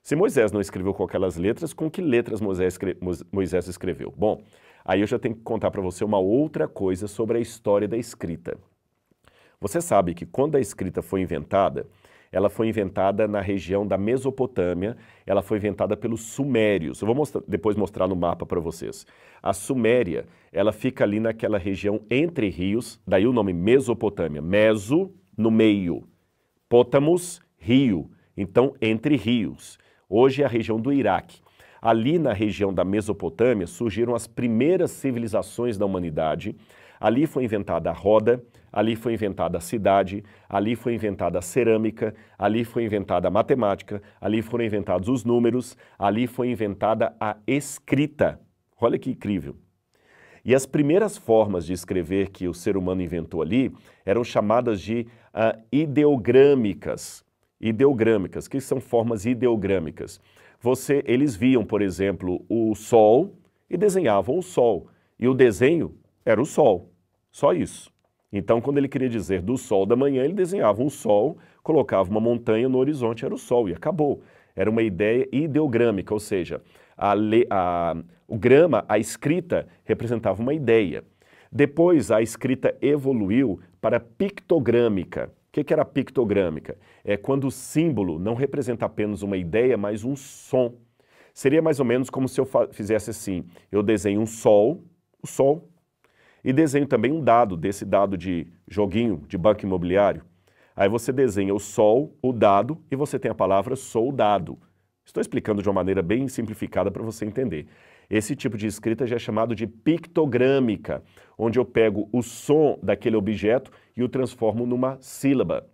Se Moisés não escreveu com aquelas letras, com que letras Moisés escreveu? Bom, aí eu já tenho que contar para você uma outra coisa sobre a história da escrita. Você sabe que quando a escrita foi inventada, ela foi inventada na região da Mesopotâmia, ela foi inventada pelos sumérios. Eu vou depois mostrar no mapa para vocês. A Suméria, ela fica ali naquela região entre rios, daí o nome Mesopotâmia. Meso, no meio. Potamos, rio. Então, entre rios. Hoje é a região do Iraque. Ali na região da Mesopotâmia surgiram as primeiras civilizações da humanidade. Ali foi inventada a roda, ali foi inventada a cidade, ali foi inventada a cerâmica, ali foi inventada a matemática, ali foram inventados os números, ali foi inventada a escrita. Olha que incrível. E as primeiras formas de escrever que o ser humano inventou ali eram chamadas de ideogrâmicas. Ideogrâmicas, que são formas ideogrâmicas. Eles viam, por exemplo, o sol e desenhavam o sol. E o desenho era o sol, só isso. Então, quando ele queria dizer do sol da manhã, ele desenhava um sol, colocava uma montanha no horizonte, era o sol, e acabou. Era uma ideia ideogrâmica, ou seja, o grama, a escrita, representava uma ideia. Depois, a escrita evoluiu para pictogrâmica. O que era pictogrâmica? É quando o símbolo não representa apenas uma ideia, mas um som. Seria mais ou menos como se eu fizesse assim, eu desenho um sol, o sol, E desenho também um dado, desse dado de joguinho de banco imobiliário. Aí você desenha o sol, o dado, e você tem a palavra soldado. Estou explicando de uma maneira bem simplificada para você entender. Esse tipo de escrita já é chamado de pictogrâmica, onde eu pego o som daquele objeto e o transformo numa sílaba.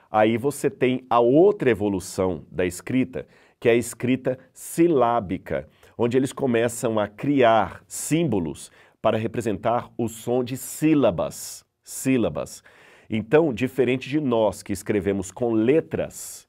Aí você tem a outra evolução da escrita, que é a escrita silábica, onde eles começam a criar símbolos para representar o som de sílabas. Então, diferente de nós que escrevemos com letras,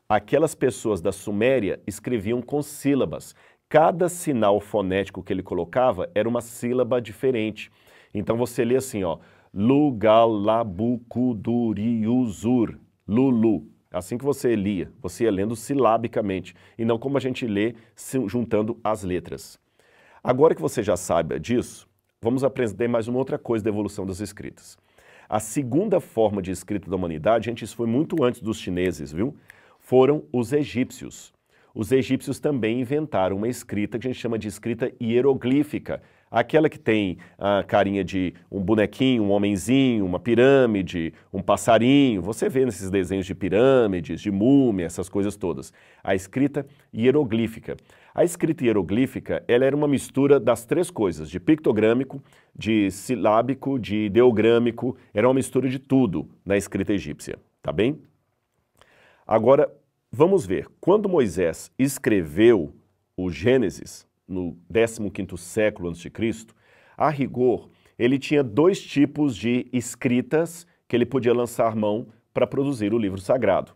aquelas pessoas da Suméria escreviam com sílabas. Cada sinal fonético que ele colocava era uma sílaba diferente. Então você lê assim, ó, Lugalabukuduriuzur, Lulu. Assim que você lia, você ia lendo silabicamente, e não como a gente lê juntando as letras. Agora que você já sabe disso, vamos aprender mais uma outra coisa da evolução das escritas. A segunda forma de escrita da humanidade, gente, isso foi muito antes dos chineses, viu? Foram os egípcios. Os egípcios também inventaram uma escrita que a gente chama de escrita hieroglífica, aquela que tem a carinha de um bonequinho, um homenzinho, uma pirâmide, um passarinho. Você vê nesses desenhos de pirâmides, de múmia, essas coisas todas. A escrita hieroglífica. A escrita hieroglífica, ela era uma mistura das três coisas, de pictogrâmico, de silábico, de ideogrâmico, era uma mistura de tudo na escrita egípcia, tá bem? Agora, vamos ver, quando Moisés escreveu o Gênesis, no 15º século a.C., a rigor, ele tinha dois tipos de escritas que ele podia lançar mão para produzir o livro sagrado.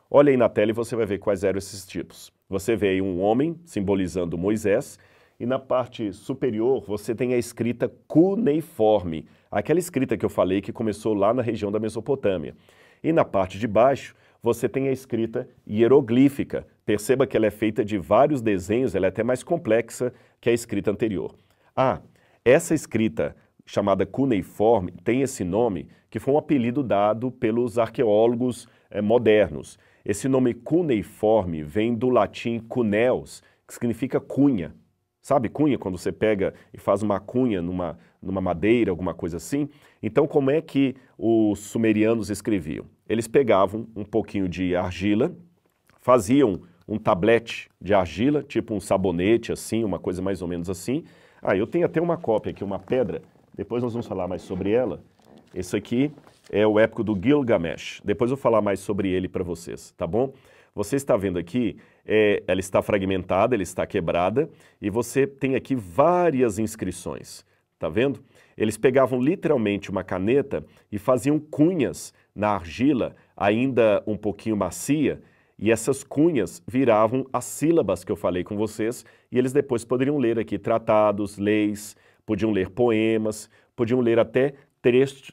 Olha aí na tela e você vai ver quais eram esses tipos. Você vê aí um homem simbolizando Moisés e na parte superior você tem a escrita cuneiforme, aquela escrita que eu falei que começou lá na região da Mesopotâmia. E na parte de baixo você tem a escrita hieroglífica. Perceba que ela é feita de vários desenhos, ela é até mais complexa que a escrita anterior. Essa escrita chamada cuneiforme tem esse nome que foi um apelido dado pelos arqueólogos modernos. Esse nome cuneiforme vem do latim cuneus, que significa cunha. Sabe cunha, quando você pega e faz uma cunha numa madeira, alguma coisa assim? Então, como é que os sumerianos escreviam? Eles pegavam um pouquinho de argila, faziam um tablete de argila, tipo um sabonete, assim, uma coisa mais ou menos assim. Eu tenho até uma cópia aqui, uma pedra, depois nós vamos falar mais sobre ela. Esse aqui é o épico do Gilgamesh. Depois eu vou falar mais sobre ele para vocês, tá bom? Você está vendo aqui, ela está fragmentada, ela está quebrada, e você tem aqui várias inscrições, tá vendo? Eles pegavam literalmente uma caneta e faziam cunhas na argila, ainda um pouquinho macia, e essas cunhas viravam as sílabas que eu falei com vocês, e eles depois poderiam ler aqui tratados, leis, podiam ler poemas, podiam ler até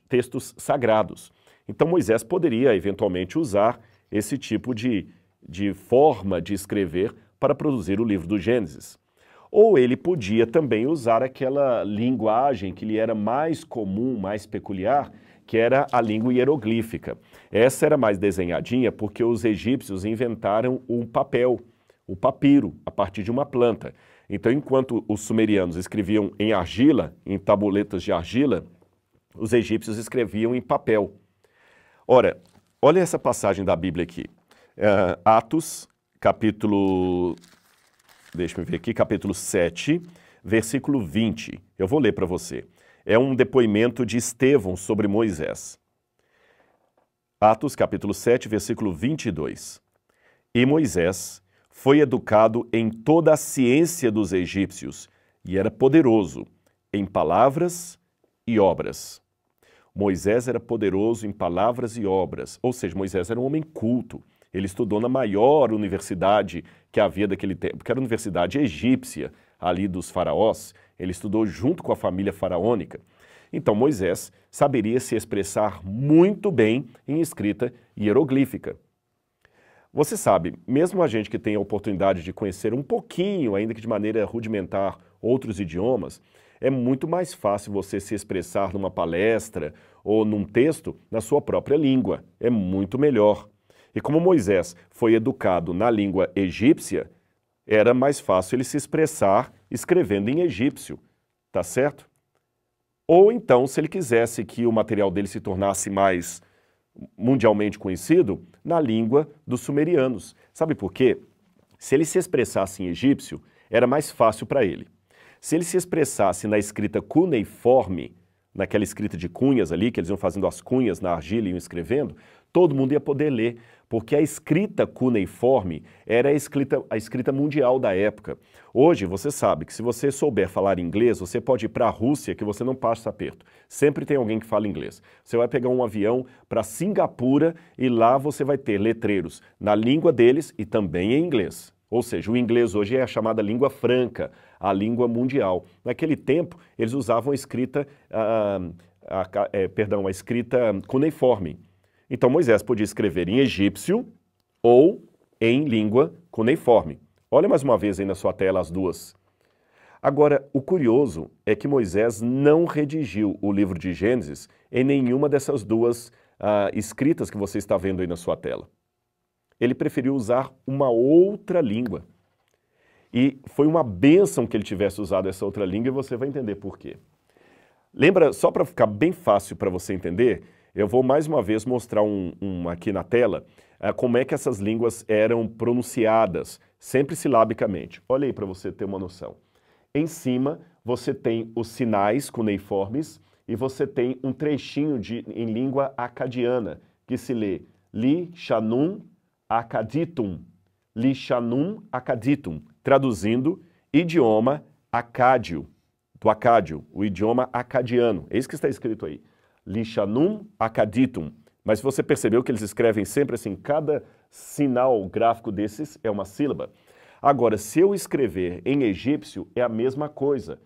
textos sagrados. Então Moisés poderia eventualmente usar esse tipo de forma de escrever para produzir o livro do Gênesis. Ou ele podia também usar aquela linguagem que lhe era mais comum, mais peculiar, que era a língua hieroglífica. Essa era mais desenhadinha porque os egípcios inventaram o papel, o papiro, a partir de uma planta. Então, enquanto os sumerianos escreviam em argila, em tabuletas de argila, os egípcios escreviam em papel. Ora, olha essa passagem da Bíblia aqui. Atos, capítulo 7, versículo 20. Eu vou ler para você. É um depoimento de Estevão sobre Moisés. Atos, capítulo 7, versículo 22. E Moisés foi educado em toda a ciência dos egípcios e era poderoso em palavras e obras. Moisés era poderoso em palavras e obras, ou seja, Moisés era um homem culto. Ele estudou na maior universidade que havia daquele tempo, que era a Universidade Egípcia, ali dos faraós. Ele estudou junto com a família faraônica. Então Moisés saberia se expressar muito bem em escrita hieroglífica. Você sabe, mesmo a gente que tem a oportunidade de conhecer um pouquinho, ainda que de maneira rudimentar, outros idiomas, é muito mais fácil você se expressar numa palestra ou num texto na sua própria língua. É muito melhor. E como Moisés foi educado na língua egípcia, era mais fácil ele se expressar escrevendo em egípcio, tá certo? Ou então, se ele quisesse que o material dele se tornasse mais mundialmente conhecido, na língua dos sumerianos. Sabe por quê? Se ele se expressasse em egípcio, era mais fácil para ele. Se ele se expressasse na escrita cuneiforme, naquela escrita de cunhas ali, que eles iam fazendo as cunhas na argila e iam escrevendo, todo mundo ia poder ler, porque a escrita cuneiforme era a escrita mundial da época. Hoje, você sabe que se você souber falar inglês, você pode ir para a Rússia que você não passa aperto. Sempre tem alguém que fala inglês. Você vai pegar um avião para Singapura e lá você vai ter letreiros na língua deles e também em inglês. Ou seja, o inglês hoje é a chamada língua franca, a língua mundial. Naquele tempo, eles usavam a escrita, a escrita cuneiforme. Então, Moisés podia escrever em egípcio ou em língua cuneiforme. Olha mais uma vez aí na sua tela as duas. Agora, o curioso é que Moisés não redigiu o livro de Gênesis em nenhuma dessas duas escritas que você está vendo aí na sua tela. Ele preferiu usar uma outra língua. E foi uma bênção que ele tivesse usado essa outra língua e você vai entender por quê. Lembra, só para ficar bem fácil para você entender, eu vou mais uma vez mostrar aqui na tela como é que essas línguas eram pronunciadas, sempre silabicamente. Olha aí para você ter uma noção. Em cima você tem os sinais cuneiformes e você tem um trechinho em língua acadiana, que se lê Li Shanum Acaditum, Li Shanum Acaditum, traduzindo idioma acádio, do acádio, o idioma acadiano. É isso que está escrito aí. Li Shanum Acaditum. Mas você percebeu que eles escrevem sempre assim, cada sinal gráfico desses é uma sílaba. Agora, se eu escrever em egípcio, é a mesma coisa.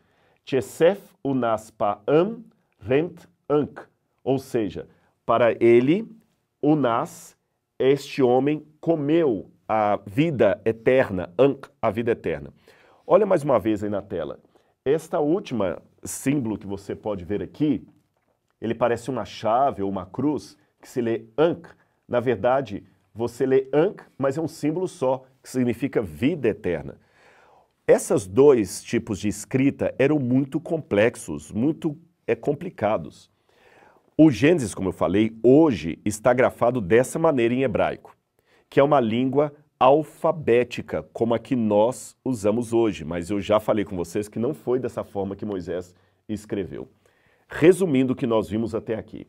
Chesef unas pa'am rent ank. Ou seja, para ele, unas, este homem comeu a vida eterna, ank, a vida eterna. Olha mais uma vez aí na tela. Esta última símbolo que você pode ver aqui, ele parece uma chave ou uma cruz que se lê Ankh. Na verdade, você lê Ankh, mas é um símbolo só, que significa vida eterna. Esses dois tipos de escrita eram muito complexos, muito complicados. O Gênesis, como eu falei, hoje está grafado dessa maneira em hebraico, que é uma língua alfabética, como a que nós usamos hoje, mas eu já falei com vocês que não foi dessa forma que Moisés escreveu. Resumindo o que nós vimos até aqui,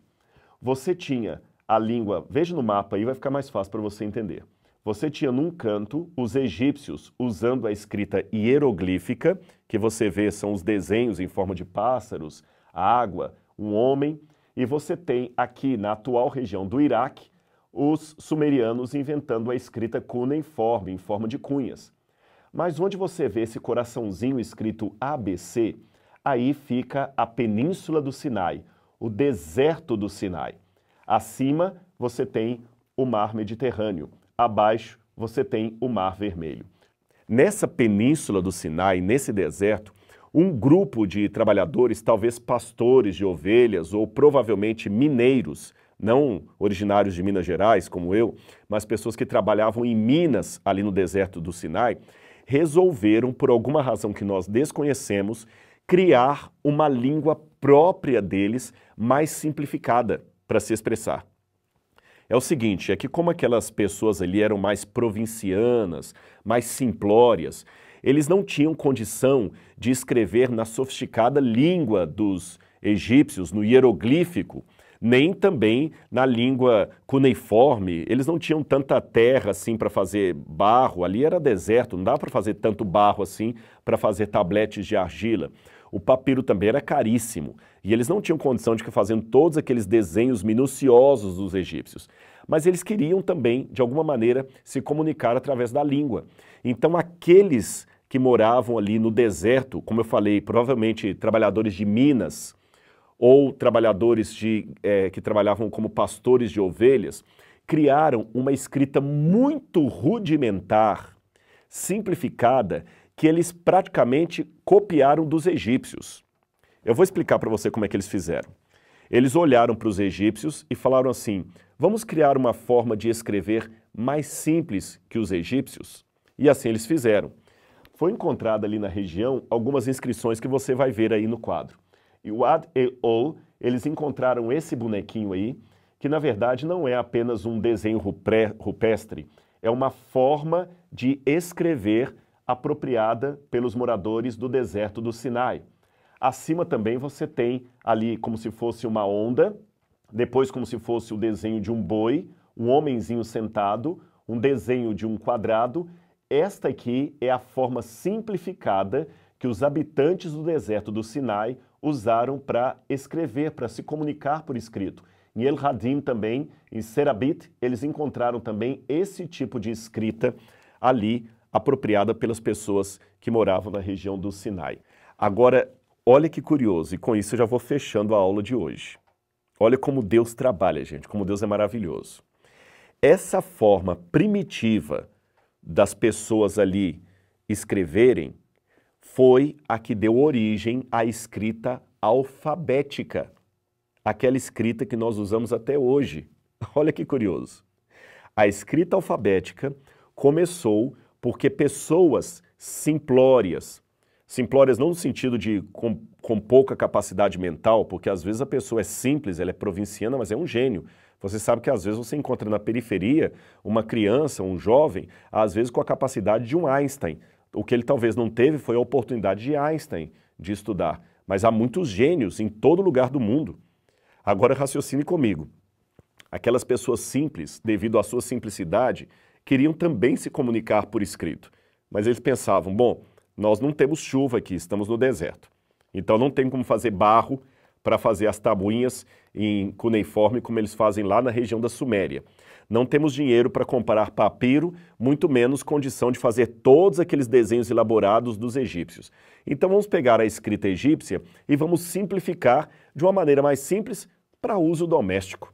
você tinha a língua, veja no mapa aí, vai ficar mais fácil para você entender. Você tinha num canto os egípcios usando a escrita hieroglífica, que você vê são os desenhos em forma de pássaros, água, um homem, e você tem aqui na atual região do Iraque os sumerianos inventando a escrita cuneiforme, em forma de cunhas. Mas onde você vê esse coraçãozinho escrito ABC, aí fica a Península do Sinai, o deserto do Sinai. Acima você tem o Mar Mediterrâneo, abaixo você tem o Mar Vermelho. Nessa Península do Sinai, nesse deserto, um grupo de trabalhadores, talvez pastores de ovelhas ou provavelmente mineiros, não originários de Minas Gerais, como eu, mas pessoas que trabalhavam em minas ali no deserto do Sinai, resolveram, por alguma razão que nós desconhecemos, criar uma língua própria deles, mais simplificada para se expressar. É o seguinte, é que como aquelas pessoas ali eram mais provincianas, mais simplórias, eles não tinham condição de escrever na sofisticada língua dos egípcios, no hieroglífico, nem também na língua cuneiforme. Eles não tinham tanta terra assim para fazer barro, ali era deserto, não dá para fazer tanto barro assim para fazer tabletes de argila. O papiro também era caríssimo e eles não tinham condição de ficar fazendo todos aqueles desenhos minuciosos dos egípcios. Mas eles queriam também, de alguma maneira, se comunicar através da língua. Então aqueles que moravam ali no deserto, como eu falei, provavelmente trabalhadores de minas ou trabalhadores que trabalhavam como pastores de ovelhas, criaram uma escrita muito rudimentar, simplificada, que eles praticamente copiaram dos egípcios. Eu vou explicar para você como é que eles fizeram. Eles olharam para os egípcios e falaram assim, vamos criar uma forma de escrever mais simples que os egípcios? E assim eles fizeram. Foi encontrada ali na região algumas inscrições que você vai ver aí no quadro. E o Ad-el-Ol, eles encontraram esse bonequinho aí, que na verdade não é apenas um desenho rupestre, é uma forma de escrever apropriada pelos moradores do deserto do Sinai. Acima também você tem ali como se fosse uma onda, depois como se fosse o desenho de um boi, um homenzinho sentado, um desenho de um quadrado. Esta aqui é a forma simplificada que os habitantes do deserto do Sinai usaram para escrever, para se comunicar por escrito. Em El Hadim também, em Serabit, eles encontraram também esse tipo de escrita ali, apropriada pelas pessoas que moravam na região do Sinai. Agora, olha que curioso, e com isso eu já vou fechando a aula de hoje. Olha como Deus trabalha, gente, como Deus é maravilhoso. Essa forma primitiva das pessoas ali escreverem foi a que deu origem à escrita alfabética. Aquela escrita que nós usamos até hoje. Olha que curioso. A escrita alfabética começou porque pessoas simplórias não no sentido de com pouca capacidade mental, porque às vezes a pessoa é simples, ela é provinciana, mas é um gênio. Você sabe que às vezes você encontra na periferia uma criança, um jovem, às vezes com a capacidade de um Einstein. O que ele talvez não teve foi a oportunidade de Einstein de estudar. Mas há muitos gênios em todo lugar do mundo. Agora raciocine comigo. Aquelas pessoas simples, devido à sua simplicidade, queriam também se comunicar por escrito. Mas eles pensavam, bom, nós não temos chuva aqui, estamos no deserto. Então não tem como fazer barro para fazer as tabuinhas em cuneiforme como eles fazem lá na região da Suméria. Não temos dinheiro para comprar papiro, muito menos condição de fazer todos aqueles desenhos elaborados dos egípcios. Então vamos pegar a escrita egípcia e vamos simplificar de uma maneira mais simples para uso doméstico.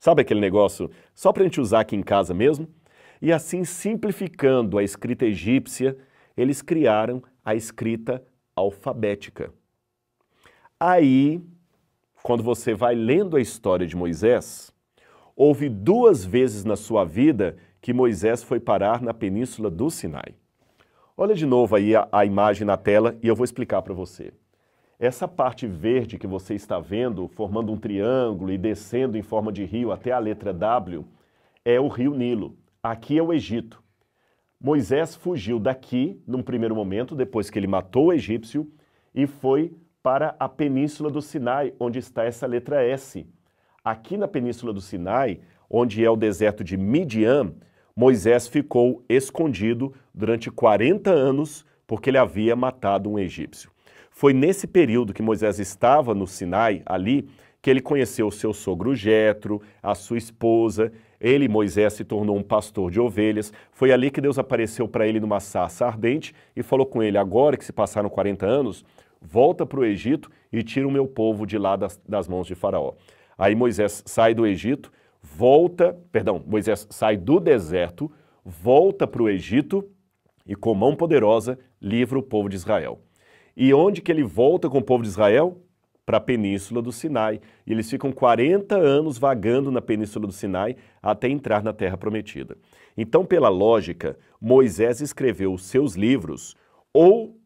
Sabe aquele negócio só para a gente usar aqui em casa mesmo? E assim, simplificando a escrita egípcia, eles criaram a escrita alfabética. Aí, quando você vai lendo a história de Moisés, houve 2 vezes na sua vida que Moisés foi parar na península do Sinai. Olha de novo aí a imagem na tela e eu vou explicar para você. Essa parte verde que você está vendo, formando um triângulo e descendo em forma de rio até a letra W, é o rio Nilo. Aqui é o Egito. Moisés fugiu daqui, num primeiro momento, depois que ele matou o egípcio, e foi para a península do Sinai, onde está essa letra S. Aqui na península do Sinai, onde é o deserto de Midian, Moisés ficou escondido durante 40 anos porque ele havia matado um egípcio. Foi nesse período que Moisés estava no Sinai, ali, que ele conheceu o seu sogro Jetro, a sua esposa. Ele, Moisés, se tornou um pastor de ovelhas. Foi ali que Deus apareceu para ele numa sarça ardente e falou com ele, agora que se passaram 40 anos, volta para o Egito e tira o meu povo de lá das mãos de Faraó. Aí Moisés sai do Egito, Moisés sai do deserto, volta para o Egito e com mão poderosa livra o povo de Israel. E onde que ele volta com o povo de Israel? Para a península do Sinai. E eles ficam 40 anos vagando na península do Sinai até entrar na Terra Prometida. Então, pela lógica, Moisés escreveu os seus livros ou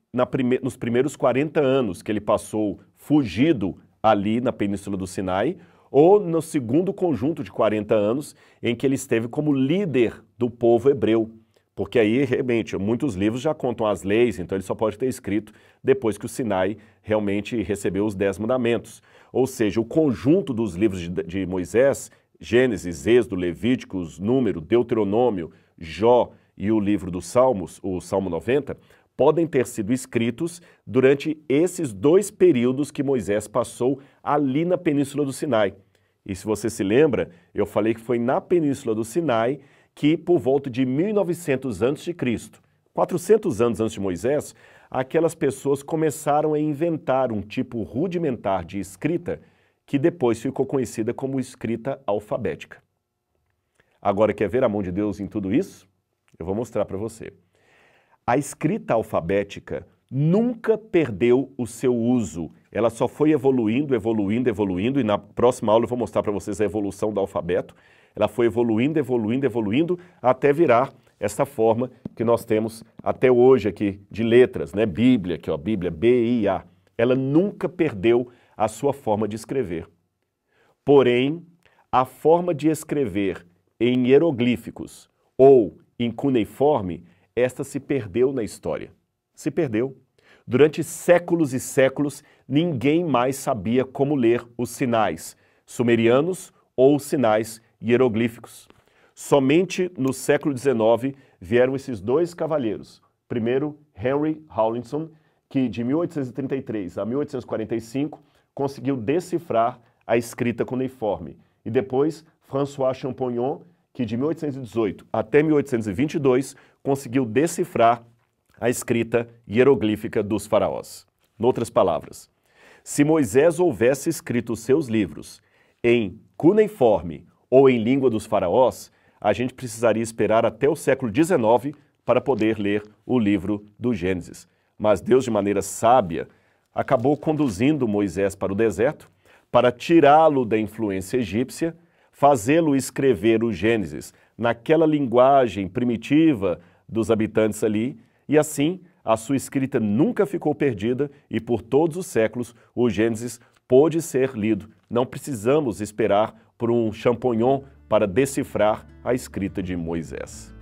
nos primeiros 40 anos que ele passou fugido ali na península do Sinai, ou no segundo conjunto de 40 anos em que ele esteve como líder do povo hebreu. Porque aí, realmente, muitos livros já contam as leis, então ele só pode ter escrito depois que o Sinai realmente recebeu os 10 mandamentos. Ou seja, o conjunto dos livros de Moisés, Gênesis, Êxodo, Levíticos, Número, Deuteronômio, Jó e o livro dos Salmos, o Salmo 90, podem ter sido escritos durante esses 2 períodos que Moisés passou ali na Península do Sinai. E se você se lembra, eu falei que foi na Península do Sinai que por volta de 1900 a.C., 400 anos antes de Moisés, aquelas pessoas começaram a inventar um tipo rudimentar de escrita que depois ficou conhecida como escrita alfabética. Agora, quer ver a mão de Deus em tudo isso? Eu vou mostrar para você. A escrita alfabética nunca perdeu o seu uso. Ela só foi evoluindo, e na próxima aula eu vou mostrar para vocês a evolução do alfabeto. Ela foi evoluindo, até virar essa forma que nós temos até hoje aqui de letras, né? Bíblia, aqui ó, Bíblia, B-I-A. ela nunca perdeu a sua forma de escrever. Porém, a forma de escrever em hieroglíficos ou em cuneiforme, esta se perdeu na história. Se perdeu. Durante séculos e séculos, ninguém mais sabia como ler os sinais sumerianos ou os sinais hieroglíficos. Somente no século XIX vieram esses dois cavalheiros. Primeiro, Henry Rawlinson, que de 1833 a 1845 conseguiu decifrar a escrita cuneiforme. E depois, François Champollion, que de 1818 até 1822 conseguiu decifrar a escrita hieroglífica dos faraós. Noutras palavras, se Moisés houvesse escrito os seus livros em cuneiforme ou em língua dos faraós, a gente precisaria esperar até o século XIX para poder ler o livro do Gênesis. Mas Deus, de maneira sábia, acabou conduzindo Moisés para o deserto para tirá-lo da influência egípcia, fazê-lo escrever o Gênesis naquela linguagem primitiva dos habitantes ali, e assim a sua escrita nunca ficou perdida e por todos os séculos o Gênesis pôde ser lido. Não precisamos esperar por um Champollion para decifrar a escrita de Moisés.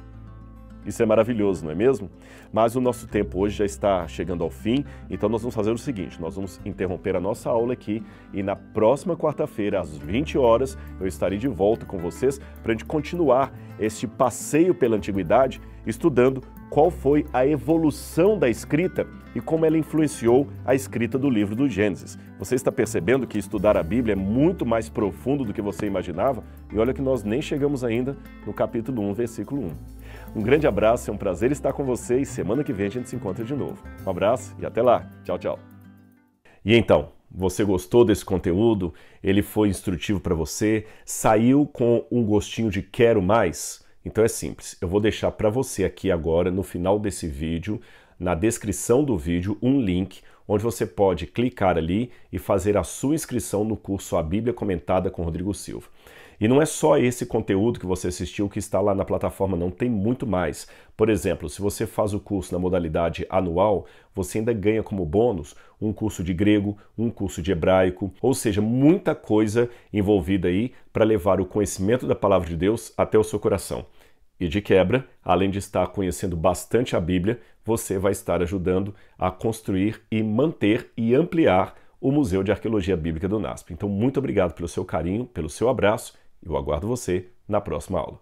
Isso é maravilhoso, não é mesmo? Mas o nosso tempo hoje já está chegando ao fim, então nós vamos fazer o seguinte, nós vamos interromper a nossa aula aqui e na próxima quarta-feira, às 20 horas, eu estarei de volta com vocês para a gente continuar este passeio pela antiguidade, estudando qual foi a evolução da escrita e como ela influenciou a escrita do livro do Gênesis. Você está percebendo que estudar a Bíblia é muito mais profundo do que você imaginava? E olha que nós nem chegamos ainda no capítulo 1, versículo 1. Um grande abraço, é um prazer estar com você e semana que vem a gente se encontra de novo. Um abraço e até lá. Tchau, tchau. E então, você gostou desse conteúdo? Ele foi instrutivo para você? Saiu com um gostinho de quero mais? Então é simples, eu vou deixar para você aqui agora, no final desse vídeo, na descrição do vídeo, um link onde você pode clicar ali e fazer a sua inscrição no curso A Bíblia Comentada com Rodrigo Silva. E não é só esse conteúdo que você assistiu que está lá na plataforma, não, tem muito mais. Por exemplo, se você faz o curso na modalidade anual, você ainda ganha como bônus um curso de grego, um curso de hebraico, ou seja, muita coisa envolvida aí para levar o conhecimento da palavra de Deus até o seu coração. E de quebra, além de estar conhecendo bastante a Bíblia, você vai estar ajudando a construir e manter e ampliar o Museu de Arqueologia Bíblica do NASP. Então, muito obrigado pelo seu carinho, pelo seu abraço. Eu aguardo você na próxima aula.